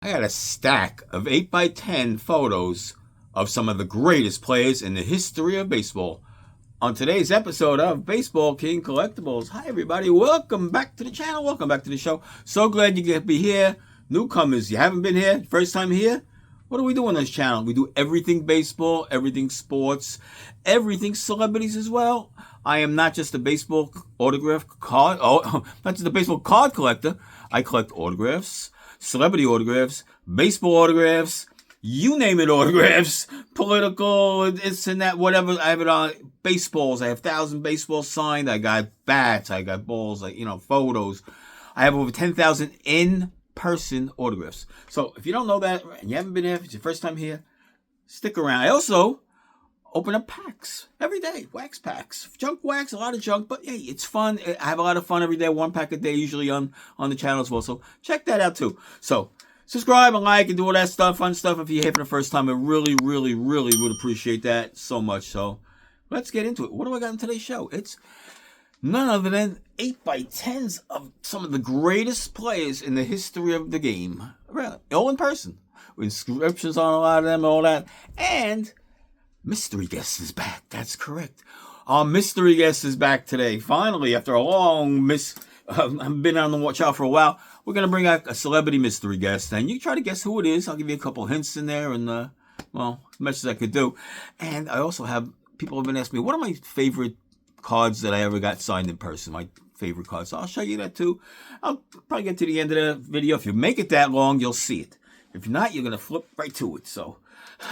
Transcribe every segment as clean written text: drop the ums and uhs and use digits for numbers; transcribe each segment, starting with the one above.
I got a stack of 8x10 photos of some of the greatest players in the history of baseball. On today's episode of Baseball King Collectibles. Hi, everybody. Welcome back to the channel. Welcome back to the show. So glad you can be here. Newcomers, you haven't been here? First time here? What do we do on this channel? We do everything baseball, everything sports, everything celebrities as well. I am not just a baseball autograph card, not just a baseball card collector. I collect autographs, celebrity autographs, baseball autographs, you name it, autographs, political, this and that, whatever. I have it on baseballs. I have 1,000 baseballs signed. I got bats. I got balls, photos. I have over 10,000 in-person autographs. So if you don't know that and you haven't been here, if it's your first time here, stick around. I also open up packs every day, wax packs, junk wax, a lot of junk, but hey, it's fun. I have a lot of fun every day, one pack a day, usually on the channel as well. So check that out too. So subscribe and like and do all that stuff, fun stuff. If you're here for the first time, I really, really, really would appreciate that so much. So let's get into it. What do I got in today's show? It's none other than 8x10s of some of the greatest players in the history of the game. All in person, with inscriptions on a lot of them, all that, and mystery guest is back. That's correct. Our mystery guest is back today. Finally, after a long I've been on the watch out for a while. We're going to bring out a celebrity mystery guest. And you try to guess who it is. I'll give you a couple hints in there and, as much as I could do. And I also have people have been asking me, what are my favorite cards that I ever got signed in person? My favorite cards. So I'll show you that too. I'll probably get to the end of the video. If you make it that long, you'll see it. If not, you're going to flip right to it. So,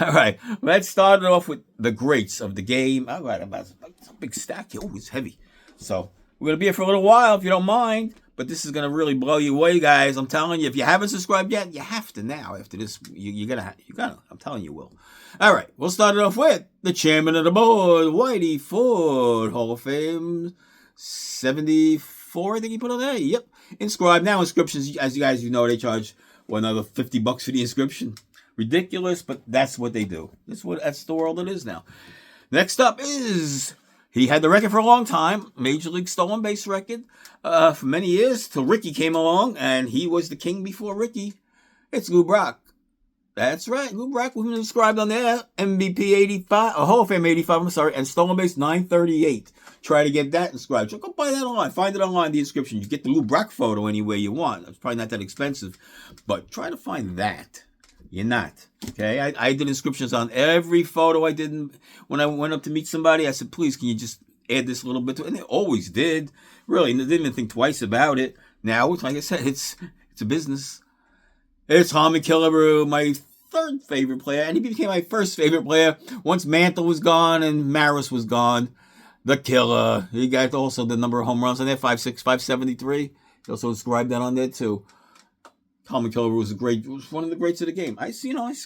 all right, let's start it off with the greats of the game. All right, it's a big stack here. Oh, it's heavy. So we're going to be here for a little while, if you don't mind. But this is going to really blow you away, guys. I'm telling you, if you haven't subscribed yet, you have to now. After this, you're going to. I'm telling you, will. All right, we'll start it off with the chairman of the board, Whitey Ford, Hall of Fame, 74, I think he put on there. Yep. Inscribed. Now, inscriptions, as you guys know, they charge another $50 for the inscription. Ridiculous, but that's what they do. That's the world it is now. Next up is, he had the record for a long time, Major League stolen base record, for many years, till Ricky came along, and he was the king before Ricky. It's Lou Brock. That's right, Lou Brock was described on there, MVP 85, Hall of Fame 85, and stolen base 938. Try to get that inscribed. So go buy that online. Find it online, the inscription. You get the Lou Brock photo anywhere you want. It's probably not that expensive, but try to find that. You're not. Okay? I did inscriptions on every photo I did. When I went up to meet somebody, I said, please, can you just add this a little bit to it? And they always did. Really, they didn't even think twice about it. Now, like I said, it's a business. It's Tommy Killebrew, my third favorite player, and he became my first favorite player once Mantle was gone and Maris was gone. The Killer. He got also the number of home runs on there, 5'6", 573. He also inscribed that on there too. Tommy Killebrew was one of the greats of the game. I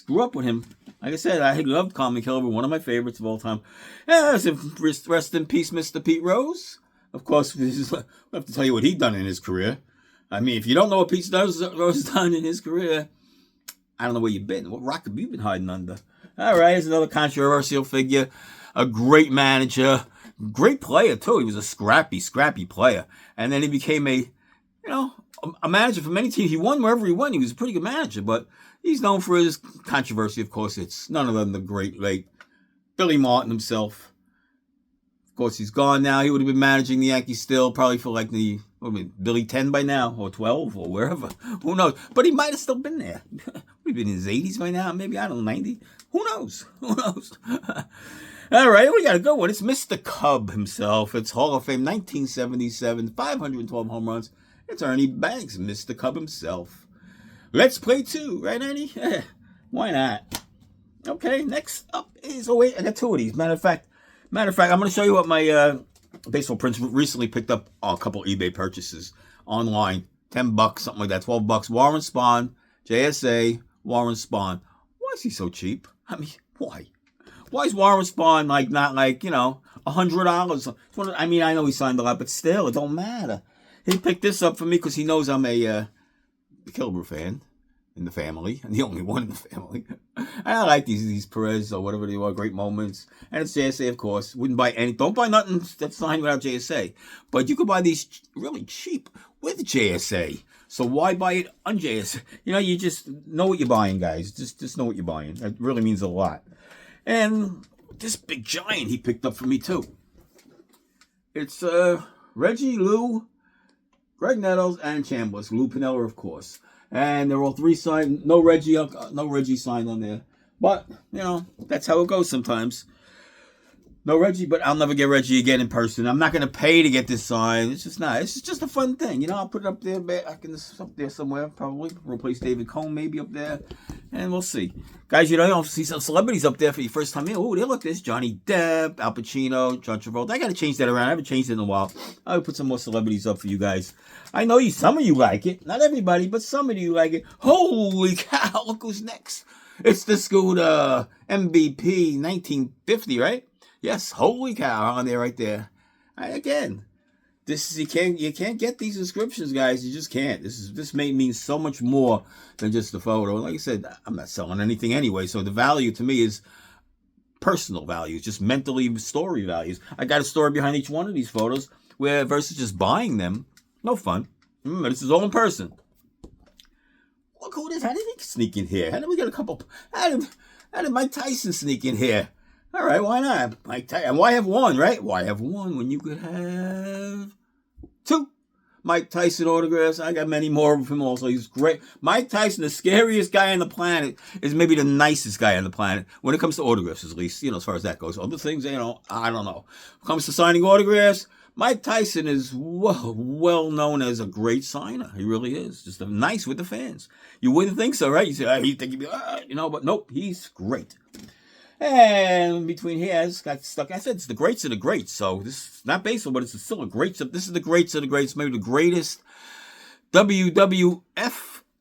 grew up with him. Like I said, I loved Tommy Killebrew, one of my favorites of all time. Rest in peace, Mr. Pete Rose. Of course, I have to tell you what he done in his career. I mean, if you don't know what Pete Rose done in his career, I don't know where you've been. What rock have you been hiding under? All right, here's another controversial figure. A great manager. Great player, too. He was a scrappy player. And then he became a manager for many teams. He won wherever he went. He was a pretty good manager, but he's known for his controversy. Of course, it's none other than the great late Billy Martin himself. Of course, he's gone now. He would have been managing the Yankees still, probably for like Billy 10 by now, or 12, or wherever. Who knows? But he might have still been there. We've been in his 80s by now, maybe, I don't know, 90. Who knows? All right, we got a good one. It's Mr. Cub himself. It's Hall of Fame 1977, 512 home runs. It's Ernie Banks, Mr. Cub himself. Let's play two, right, Ernie? Why not? Okay, next up is, I got two of these. Matter of fact, I'm going to show you what my baseball prints recently picked up on a couple eBay purchases online. $10, something like that, $12. Warren Spahn, JSA, Warren Spahn. Why is he so cheap? I mean, why? Why is Warren Spahn not $100? I mean, I know he signed a lot, but still, it don't matter. He picked this up for me because he knows I'm a Killebrew fan. in the family, and the only one in the family. And I like these Perez or whatever they are, great moments. And it's JSA, of course. Wouldn't buy any. Don't buy nothing that's signed without JSA. But you could buy these really cheap with JSA. So why buy it on JSA? You just know what you're buying, guys. Just know what you're buying. That really means a lot. And this big giant he picked up for me too. It's Reggie, Lou, Greg Nettles, and Chambliss. Lou Piniella, of course. And they're all three signed. No Reggie signed on there. But, that's how it goes sometimes. No Reggie, but I'll never get Reggie again in person. I'm not going to pay to get this signed. It's just not. It's just a fun thing. I'll put it up there. Up there somewhere, probably. Replace David Cohn maybe up there. And we'll see. Guys, you'll see some celebrities up there for your first time. Oh, look, there's Johnny Depp, Al Pacino, John Travolta. I got to change that around. I haven't changed it in a while. I'll put some more celebrities up for you guys. I know some of you like it. Not everybody, but some of you like it. Holy cow, look who's next. It's the Scooter MVP 1950, right? Yes, holy cow, on there right there. Again, you can't get these inscriptions, guys. You just can't. This may mean so much more than just the photo. Like I said, I'm not selling anything anyway, so the value to me is personal values, just mentally story values. I got a story behind each one of these photos, where versus just buying them, no fun. Remember, this is all in person. Look who it is. How did he sneak in here? How did we get a couple? How did Mike Tyson sneak in here? All right, why not? And why have one, right? Why have one when you could have two? Mike Tyson autographs. I got many more of him also. He's great. Mike Tyson, the scariest guy on the planet, is maybe the nicest guy on the planet when it comes to autographs, at least, as far as that goes. Other things, I don't know. When it comes to signing autographs, Mike Tyson is well known as a great signer. He really is. Just nice with the fans. You wouldn't think so, right? You say, you think he'd be, but nope, he's great. And between here, I just got stuck. I said it's the greats of the greats. So this is not baseball, but it's still a greats. This is the greats of the greats. Maybe the greatest WWF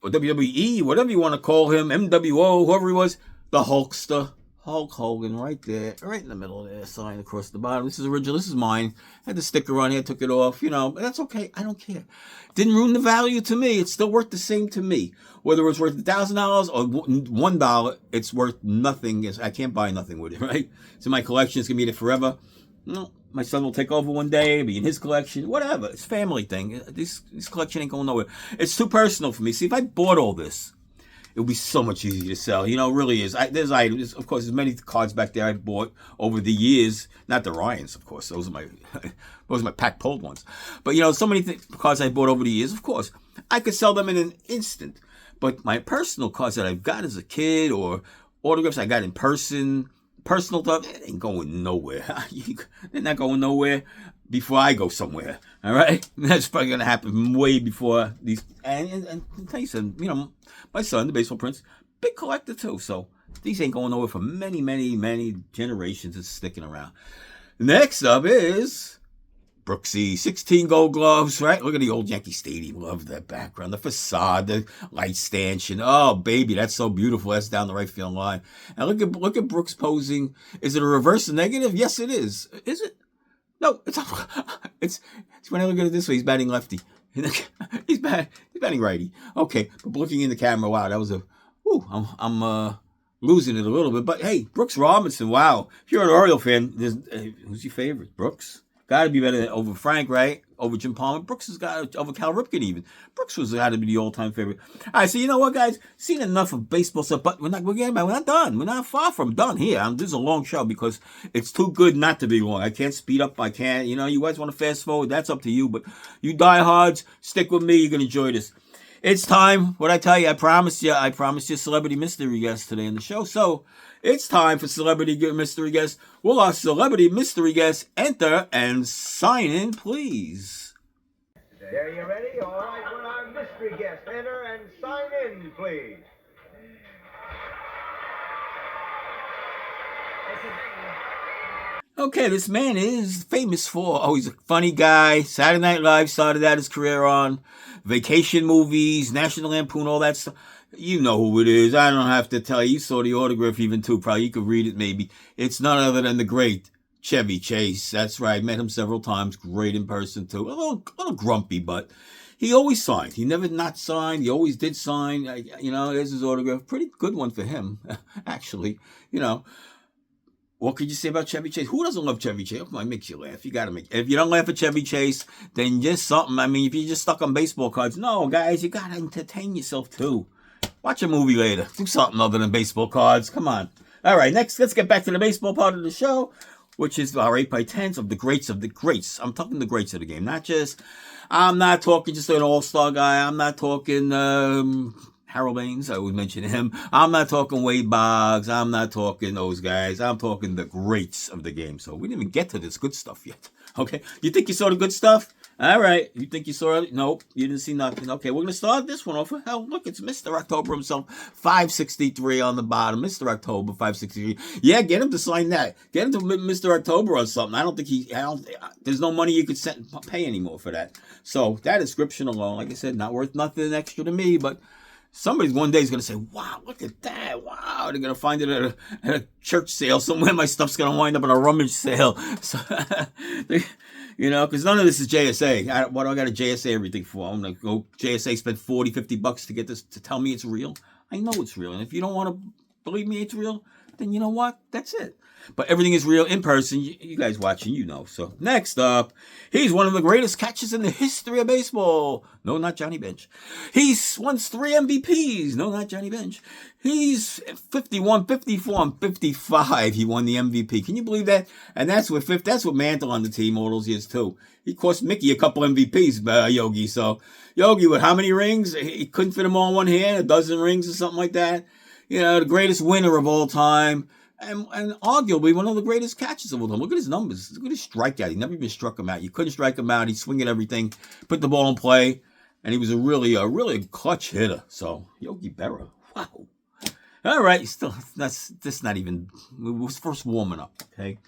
or WWE, whatever you want to call him, MWO, whoever he was, the Hulkster. Hulk Hogan right there, right in the middle of there, sign across the bottom. This is original. This is mine. I had the sticker on here, took it off, but that's okay. I don't care. Didn't ruin the value to me. It's still worth the same to me. Whether it's worth $1,000 or $1, it's worth nothing. I can't buy nothing with it, right? It's in my collection. It's going to be there forever. No, my son will take over one day, be in his collection, whatever. It's a family thing. This collection ain't going nowhere. It's too personal for me. See, if I bought all this, it would be so much easier to sell. It really is. There's items, of course, there's many cards back there I bought over the years. Not the Ryans, of course. Those are my pack-pulled ones. But, so many cards I bought over the years, of course. I could sell them in an instant. But my personal cards that I've got as a kid or autographs I got in person, personal stuff, it ain't going nowhere. They're not going nowhere before I go somewhere. All right? That's probably going to happen way before these. And I'll tell you something, my son, the baseball prince, big collector too. So these ain't going nowhere for many, many, many generations. It's sticking around. Next up is Brooksy, 16 gold gloves, right? Look at the old Yankee Stadium. Love that background. The facade, the light stanchion. Oh, baby, that's so beautiful. That's down the right field line. And look at Brooks posing. Is it a reverse negative? Yes, it is. Is it? No, it's when I look at it this way, he's batting lefty. He's batting righty. Okay, but looking in the camera, wow, that was I'm losing it a little bit. But hey, Brooks Robinson, wow. If you're an Oriole fan, who's your favorite? Brooks? Got to be better over Frank, right? Over Jim Palmer. Brooks has got over Cal Ripken even. Brooks was got to be the all-time favorite. All right, so you know what, guys? Seen enough of baseball stuff, but we're not done. We're not far from done here. This is a long show because it's too good not to be long. I can't speed up. I can't. You guys want to fast forward? That's up to you. But you diehards, stick with me. You're gonna enjoy this. It's time. What I tell you, I promised you celebrity mystery guest today in the show. So it's time for celebrity mystery guest. Will our celebrity mystery guest enter and sign in, please? Are you ready? All right, will our mystery guest enter and sign in, please? Okay, this man is famous for, he's a funny guy. Saturday Night Live started out his career on. Vacation movies, National Lampoon, all that stuff. You know who it is. I don't have to tell you. You saw the autograph even too. Probably you could read it maybe. It's none other than the great Chevy Chase. That's right. Met him several times. Great in person too. A little grumpy, but he always signed. He never not signed. He always did sign. There's his autograph. Pretty good one for him, actually. What could you say about Chevy Chase? Who doesn't love Chevy Chase? Come on, it makes you laugh. You got to if you don't laugh at Chevy Chase, then just something. I mean, if you're just stuck on baseball cards, no, guys, you got to entertain yourself too. Watch a movie later. Do something other than baseball cards. Come on. All right, next, let's get back to the baseball part of the show, which is our 8x10s of the greats of the greats. I'm talking the greats of the game, I'm not talking just an all-star guy. I'm not talking Harold Baines, I always mention him. I'm not talking Wade Boggs. I'm not talking those guys. I'm talking the greats of the game. So we didn't even get to this good stuff yet. Okay, you think you saw the good stuff? All right, you think you saw it? Nope, you didn't see nothing. Okay, we're going to start this one off. Hell, look, it's Mr. October himself, 563 on the bottom. Mr. October, 563. Yeah, get him to sign that. Get him to Mr. October on something. There's no money you could pay anymore for that. So that inscription alone, like I said, not worth nothing extra to me, but somebody one day is going to say, wow, look at that. Wow. They're going to find it at a church sale somewhere. My stuff's going to wind up at a rummage sale. So, because none of this is JSA. What do I got to JSA everything for? I'm going to go JSA, spend $40, $50 to get this, to tell me it's real. I know it's real. And if you don't want to believe me it's real, then you know what? That's it. But everything is real in person. You guys watching, you know. So next up, he's one of the greatest catchers in the history of baseball. No, not Johnny Bench. He's won 3 MVPs. No, not Johnny Bench. He's 51, 54, and 55. He won the MVP. Can you believe that? And that's what Mantle on the team all those years too. He cost Mickey a couple MVPs, Yogi. So Yogi with how many rings? He couldn't fit them all in one hand. A dozen rings or something like that. The greatest winner of all time. And arguably one of the greatest catches of all time. Look at his numbers. Look at his strikeout. He never even struck him out. You couldn't strike him out. He'd swing at everything, put the ball in play, and he was a really clutch hitter. So Yogi Berra, wow. All right, that's not even. It was first warming up. Okay,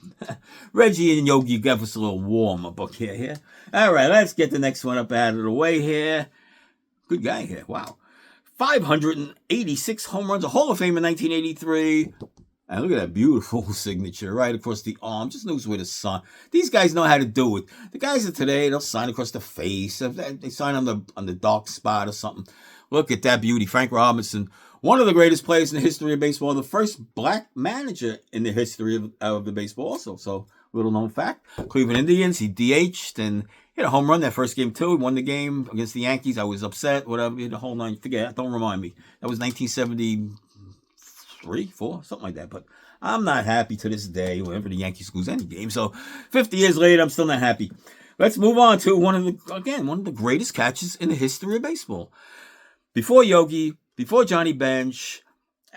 Reggie and Yogi gave us a little warm up here. All right, let's get the next one up out of the way here. Good guy here. Wow, 586 home runs, a Hall of Fame in 1983. And look at that beautiful signature right across the arm. Just knows where to sign. These guys know how to do it. The guys of today, they'll sign across the face. They sign on the dark spot or something. Look at that beauty. Frank Robinson, one of the greatest players in the history of baseball. The first black manager in the history of the baseball also. So, little known fact. Cleveland Indians, he DH'd and hit a home run that first game too. He won the game against the Yankees. I was upset. Whatever. The whole nine. Forget. Don't remind me. That was 1970. 3, 4, something like that. But I'm not happy to this day whenever the Yankees lose any game. So 50 years later, I'm still not happy. Let's move on to one of the greatest catches in the history of baseball. Before Yogi, before Johnny Bench.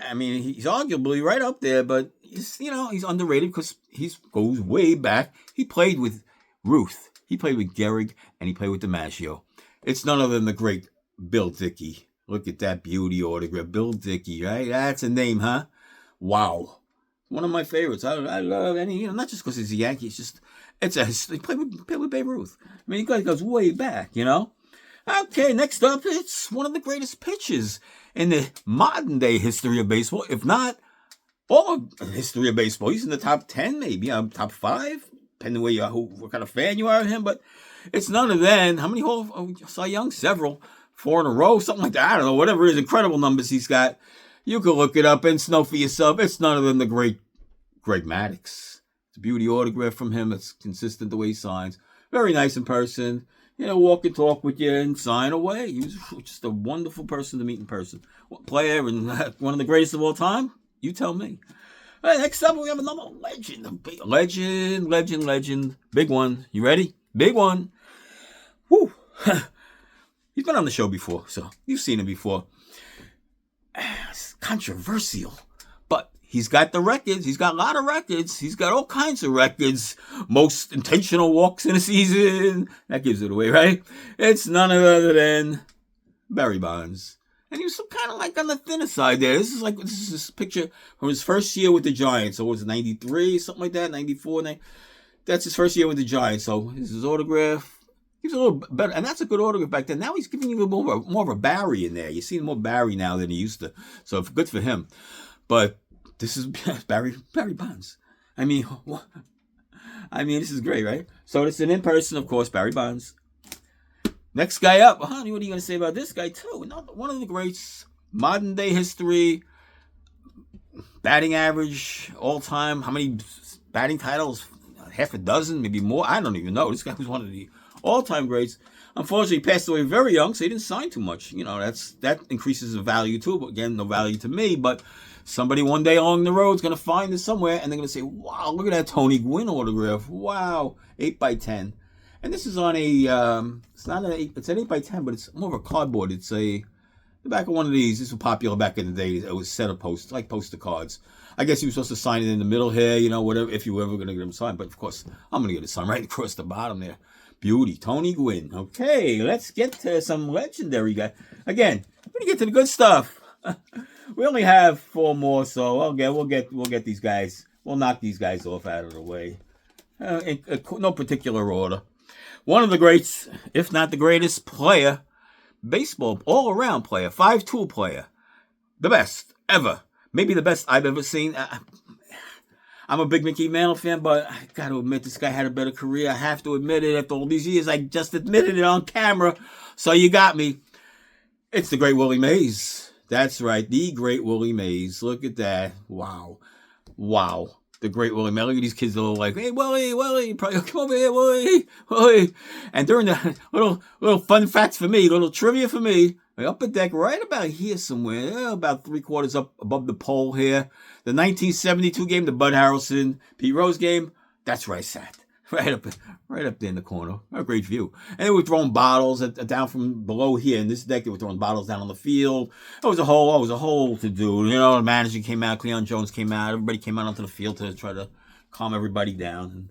I mean, he's arguably right up there, but he's underrated because he goes way back. He played with Ruth. He played with Gehrig, and he played with DiMaggio. It's none other than the great Bill Dickey. Look at that beauty autograph. Bill Dickey, right? That's a name, huh? Wow. One of my favorites. I love any, not just because he's a Yankee. He played with Babe Ruth. I mean, he goes way back, Okay, next up, it's one of the greatest pitchers in the modern day history of baseball, if not all of the history of baseball. He's in the top 10, maybe, top 5, depending what kind of fan you are of him, but it's none other than, how many Cy Young? Several. 4 in a row, something like that. I don't know, whatever it is, incredible numbers he's got. You can look it up and know for yourself. It's none other than the great Greg Maddux. It's a beauty autograph from him. It's consistent the way he signs. Very nice in person. Walk and talk with you and sign away. He was just a wonderful person to meet in person. Player and one of the greatest of all time? You tell me. All right, next up we have another legend. Legend. Big one. You ready? Big one. Woo. He's been on the show before, so you've seen him before. It's controversial, but he's got the records. He's got a lot of records. He's got all kinds of records. Most intentional walks in a season. That gives it away, right? It's none other than Barry Bonds. And he was kind of like on the thinner side there. This is a picture from his first year with the Giants. So it was 93, something like that, 94. That's his first year with the Giants. So this is his autograph. He's a little better, and that's a good autograph back then. Now he's giving you more of a Barry in there. You see more Barry now than he used to, so good for him. But this is Barry Bonds. I mean, this is great, right? So it's an in person, of course, Barry Bonds. Next guy up. Honey, what are you going to say about this guy, too? One of the greats, modern day history, batting average, all time. How many batting titles? Half a dozen, maybe more. I don't even know. This guy was one of the all-time greats. Unfortunately, he passed away very young, so he didn't sign too much. That increases the value too. But again, no value to me. But somebody one day along the road is going to find this somewhere, and they're going to say, wow, look at that Tony Gwynn autograph. Wow, 8x10. And this is on it's not it's an 8x10, but it's more of a cardboard. It's the back of one of these. This was popular back in the day. It was set of posts, like poster cards. I guess you were supposed to sign it in the middle here, whatever, if you were ever going to get them signed. But of course, I'm going to get it signed right across the bottom there. Beauty, Tony Gwynn. Okay, let's get to some legendary guy. Again, we're going to get to the good stuff. We only have 4 more, so we'll get these guys. We'll knock these guys off out of the way. In no particular order. One of the greats, if not the greatest player, baseball all-around player, 5-tool player, the best ever, maybe the best I've ever seen. I'm a big Mickey Mantle fan, but I got to admit this guy had a better career. I have to admit it after all these years. I just admitted it on camera, so you got me. It's the great Willie Mays. That's right, the great Willie Mays. Look at that. Wow. The great Willie Mays. Look at these kids that are like, hey, Willie, probably come over here, Willie. And during the little fun facts for me, little trivia for me, up a deck right about here somewhere, about 3/4 up above the pole here. The 1972 game, the Bud Harrelson, Pete Rose game, that's where I sat. Right up there in the corner. A great view. And they were throwing bottles down from below here. In this deck, they were throwing bottles down on the field. It was a whole to do. The manager came out, Cleon Jones came out. Everybody came out onto the field to try to calm everybody down.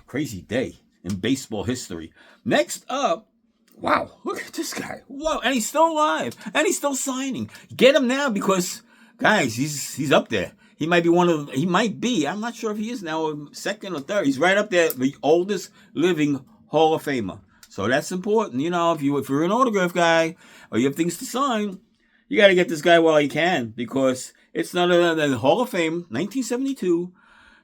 Crazy day in baseball history. Next up, wow, look at this guy. Whoa, and he's still alive. And he's still signing. Get him now because, guys, he's up there. He might be, I'm not sure if he is now, second or third. He's right up there, the oldest living Hall of Famer. So that's important. If you're an autograph guy or you have things to sign, you got to get this guy while you can because it's none other than the Hall of Fame, 1972,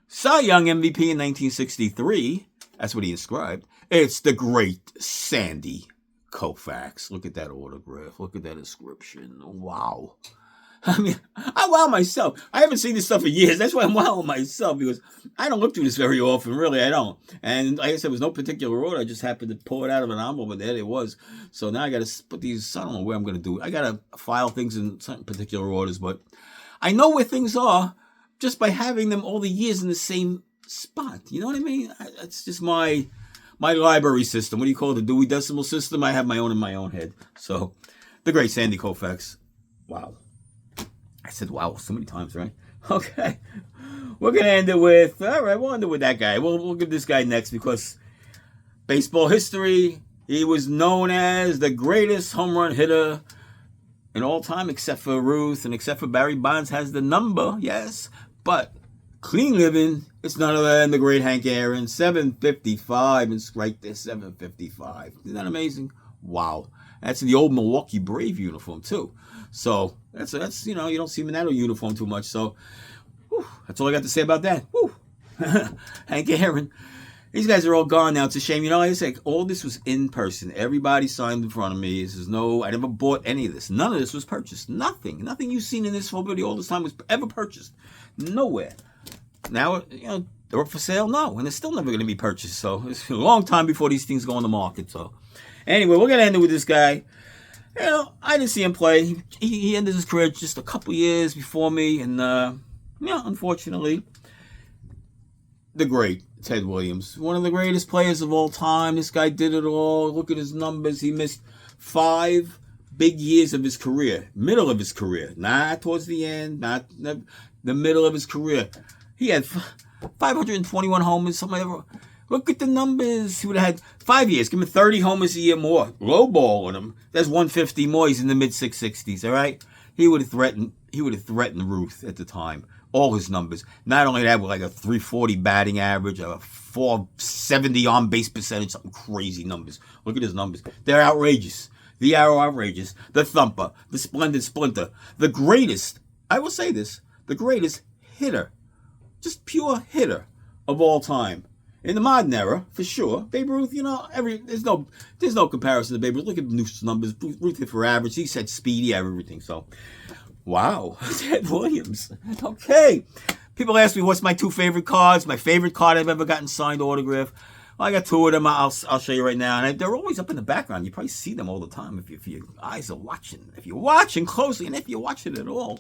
Cy Young MVP in 1963. That's what he inscribed. It's the great Sandy Koufax. Look at that autograph. Look at that inscription. Wow. I mean, I wow myself. I haven't seen this stuff in years. That's why I'm wowing myself because I don't look through this very often. Really, I don't. And like I said, it was no particular order. I just happened to pull it out of an envelope, and there it was. So now I got to put these. I don't know where I'm going to do it. I got to file things in certain particular orders, but I know where things are just by having them all the years in the same spot. You know what I mean? It's just my library system. What do you call it? The Dewey Decimal System? I have my own in my own head. So the great Sandy Koufax. Wow. I said, wow, so many times, right? Okay. We're going to end it with, all right, we'll end it with that guy. We'll give this guy next because baseball history, he was known as the greatest home run hitter in all time, except for Ruth and except for Barry Bonds has the number, yes. But clean living, it's none other than the great Hank Aaron, 755, and right there, 755. Isn't that amazing? Wow. That's the old Milwaukee Brave uniform, too. So that's you don't see him in that uniform too much. So that's all I got to say about that. Hank Aaron. These guys are all gone now. It's a shame. Like I said, all this was in person. Everybody signed in front of me. I never bought any of this. None of this was purchased. Nothing you've seen in this whole video all this time was ever purchased. Nowhere. Now, they're up for sale? No. And they're still never going to be purchased. So it's a long time before these things go on the market. So anyway, we're going to end it with this guy. I didn't see him play. He ended his career just a couple years before me. And, unfortunately, the great Ted Williams. One of the greatest players of all time. This guy did it all. Look at his numbers. He missed 5 big years of his career. Middle of his career. Not towards the end. Not the middle of his career. He had 521 homers. Look at the numbers. He would have had 5 years. Give him 30 homers a year more. Low ball on him. That's 150 more. He's in the mid-660s, all right? He would have threatened Ruth at the time. All his numbers. Not only that, with like a 340 batting average, a 470 on-base percentage, something crazy numbers. Look at his numbers. They're outrageous. The arrow outrageous. The thumper. The splendid splinter. The greatest, I will say this, the greatest hitter, just pure hitter of all time. In the modern era, for sure, Babe Ruth, there's no comparison to Babe Ruth. Look at the new numbers. Ruth hit for average. He said speedy, everything. So, wow. Ted Williams. Okay. People ask me what's my 2 favorite cards. My favorite card I've ever gotten signed autograph. Well, I got 2 of them. I'll show you right now. And they're always up in the background. You probably see them all the time if your eyes are watching. If you're watching closely, and if you're watching at all.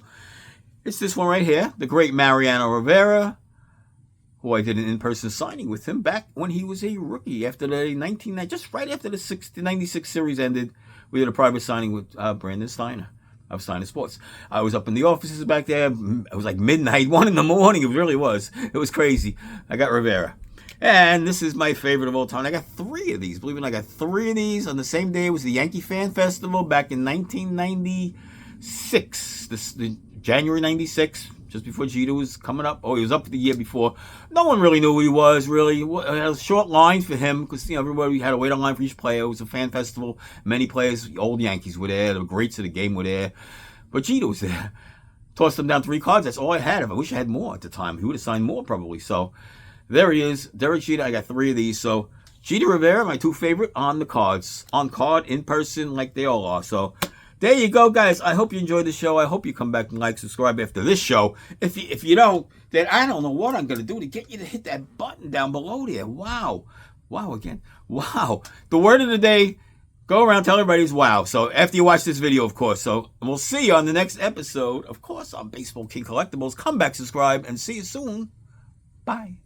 It's this one right here. The great Mariano Rivera, who I did an in-person signing with him back when he was a rookie after the just right after the 96 series ended. We did a private signing with Brandon Steiner of Steiner Sports. I was up in the offices back there. It was like midnight, 1 in the morning. It really was. It was crazy. I got Rivera. And this is my favorite of all time. I got 3 of these. Believe it or not, I got 3 of these on the same day. It was the Yankee Fan Festival back in 1996. January 96. Just before Jeter was coming up. Oh, he was up the year before. No one really knew who he was, really. It had a short line for him because, everybody had to wait online for each player. It was a fan festival. Many players, old Yankees were there. The greats of the game were there. But Jeter was there. Tossed him down 3 cards. That's all I had. I wish I had more at the time. He would have signed more probably. So there he is. Derek Jeter. I got 3 of these. So Jeter, Rivera, my 2 favorite on the cards. On card, in person, like they all are. So there you go, guys. I hope you enjoyed the show. I hope you come back and subscribe after this show. If you don't, then I don't know what I'm going to do to get you to hit that button down below there. Wow. Wow again. Wow. The word of the day, go around, tell everybody is wow. So after you watch this video, of course. So we'll see you on the next episode, of course, on Baseball King Collectibles. Come back, subscribe, and see you soon. Bye.